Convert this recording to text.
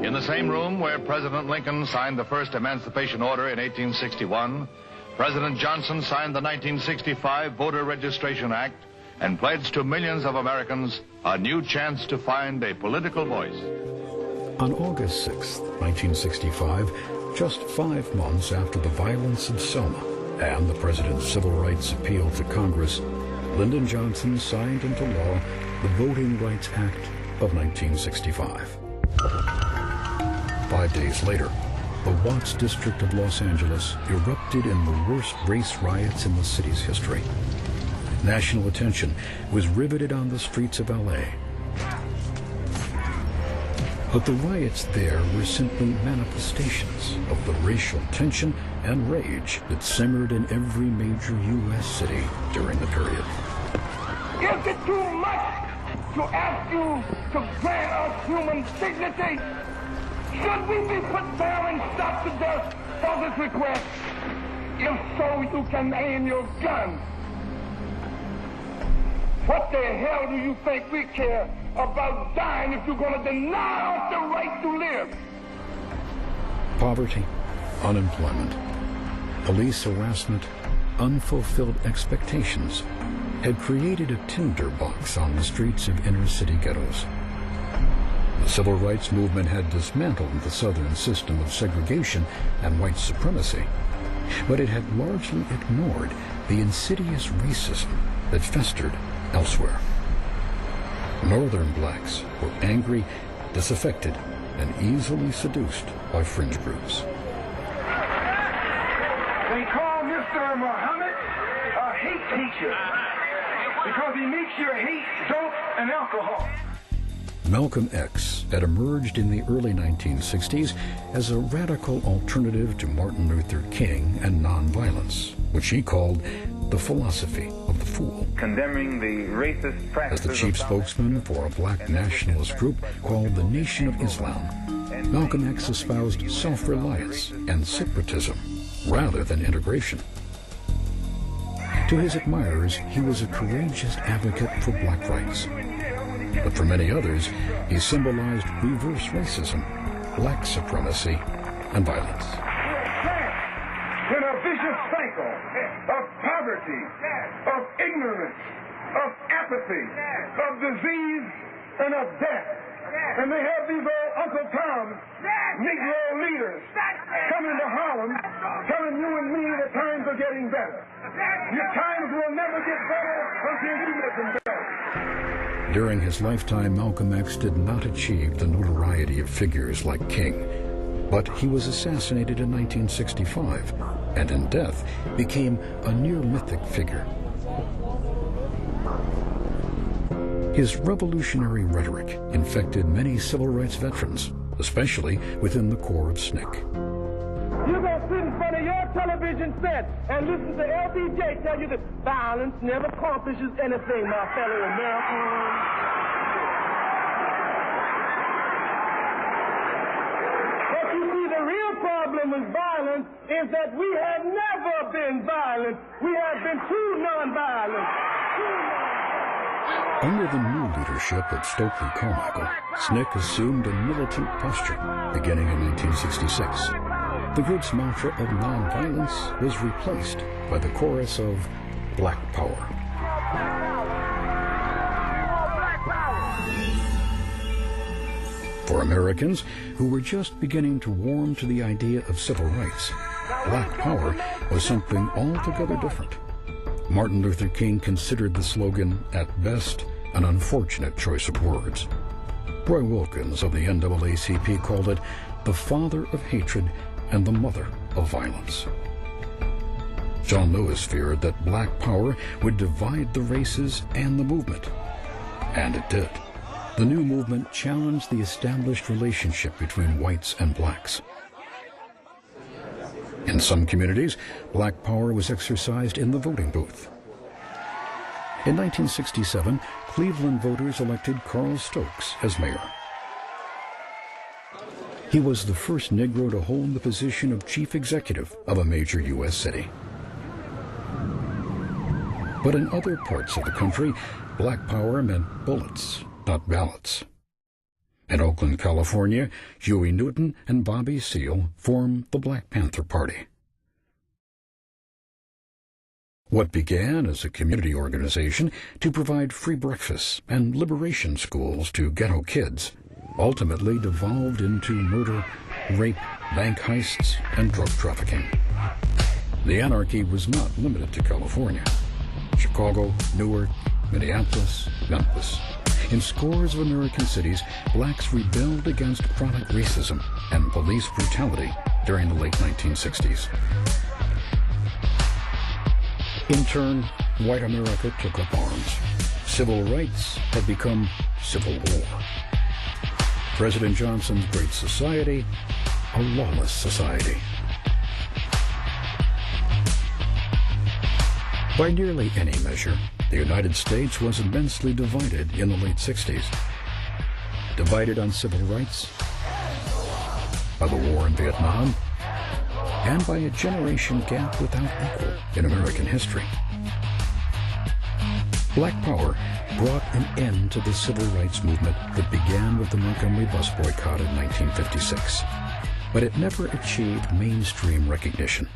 In the same room where President Lincoln signed the first Emancipation Order in 1861, President Johnson signed the 1965 Voter Registration Act and pledged to millions of Americans a new chance to find a political voice. On August 6, 1965, just 5 months after the violence of Selma and the President's civil rights appeal to Congress, Lyndon Johnson signed into law the Voting Rights Act of 1965. 5 days later, the Watts district of Los Angeles erupted in the worst race riots in the city's history. National attention was riveted on the streets of LA. But the riots there were simply manifestations of the racial tension and rage that simmered in every major U.S. city during the period. Is it too much to ask you to grant us human dignity? Should we be put down and shot to death for this request? If so, you can aim your gun. What the hell do you think we care about dying if you're going to deny us the right to live? Poverty, unemployment, police harassment, unfulfilled expectations had created a tinderbox on the streets of inner-city ghettos. The civil rights movement had dismantled the Southern system of segregation and white supremacy, but it had largely ignored the insidious racism that festered elsewhere. Northern blacks were angry, disaffected, and easily seduced by fringe groups. They call Mr. Muhammad a hate teacher because he makes you hate dope and alcohol. Malcolm X had emerged in the early 1960s as a radical alternative to Martin Luther King and nonviolence, which he called the philosophy of the fool. Condemning the racist practices as the chief spokesman for a black nationalist group called the Nation of Islam, Malcolm X espoused self-reliance and separatism rather than integration. To his admirers, he was a courageous advocate for black rights. But for many others, he symbolized reverse racism, black supremacy, and violence. In a vicious cycle of poverty, of ignorance, of apathy, of disease, and of death. And they have these old Uncle Tom Negro leaders coming to Harlem telling you and me that times are getting better. Your times will never get better until you make them better. During his lifetime, Malcolm X did not achieve the notoriety of figures like King, but he was assassinated in 1965, and in death became a near-mythic figure. His revolutionary rhetoric infected many civil rights veterans, especially within the core of SNCC. You're going to sit in front of your television set and listen to LBJ tell you that violence never accomplishes anything, my fellow Americans. But you see, the real problem with violence is that we have never been violent. We have been too nonviolent. Under the new leadership of Stokely Carmichael, SNCC assumed a militant posture beginning in 1966. The group's mantra of nonviolence was replaced by the chorus of Black Power. For Americans who were just beginning to warm to the idea of civil rights, Black Power was something altogether different. Martin Luther King considered the slogan, at best, an unfortunate choice of words. Roy Wilkins of the NAACP called it the father of hatred and the mother of violence. John Lewis feared that Black Power would divide the races and the movement. And it did. The new movement challenged the established relationship between whites and blacks. In some communities, Black Power was exercised in the voting booth. In 1967, Cleveland voters elected Carl Stokes as mayor. He was the first Negro to hold the position of chief executive of a major U.S. city. But in other parts of the country, Black Power meant bullets, not ballots. In Oakland, California, Huey Newton and Bobby Seale formed the Black Panther Party. What began as a community organization to provide free breakfasts and liberation schools to ghetto kids ultimately devolved into murder, rape, bank heists, and drug trafficking. The anarchy was not limited to California. Chicago, Newark, Minneapolis, Memphis. In scores of American cities, blacks rebelled against chronic racism and police brutality during the late 1960s. In turn, white America took up arms. Civil rights had become civil war. President Johnson's Great Society, a lawless society. By nearly any measure, the United States was immensely divided in the late 60s. Divided on civil rights, by the war in Vietnam, and by a generation gap without equal in American history. Black Power brought an end to the civil rights movement that began with the Montgomery bus boycott in 1956. But it never achieved mainstream recognition.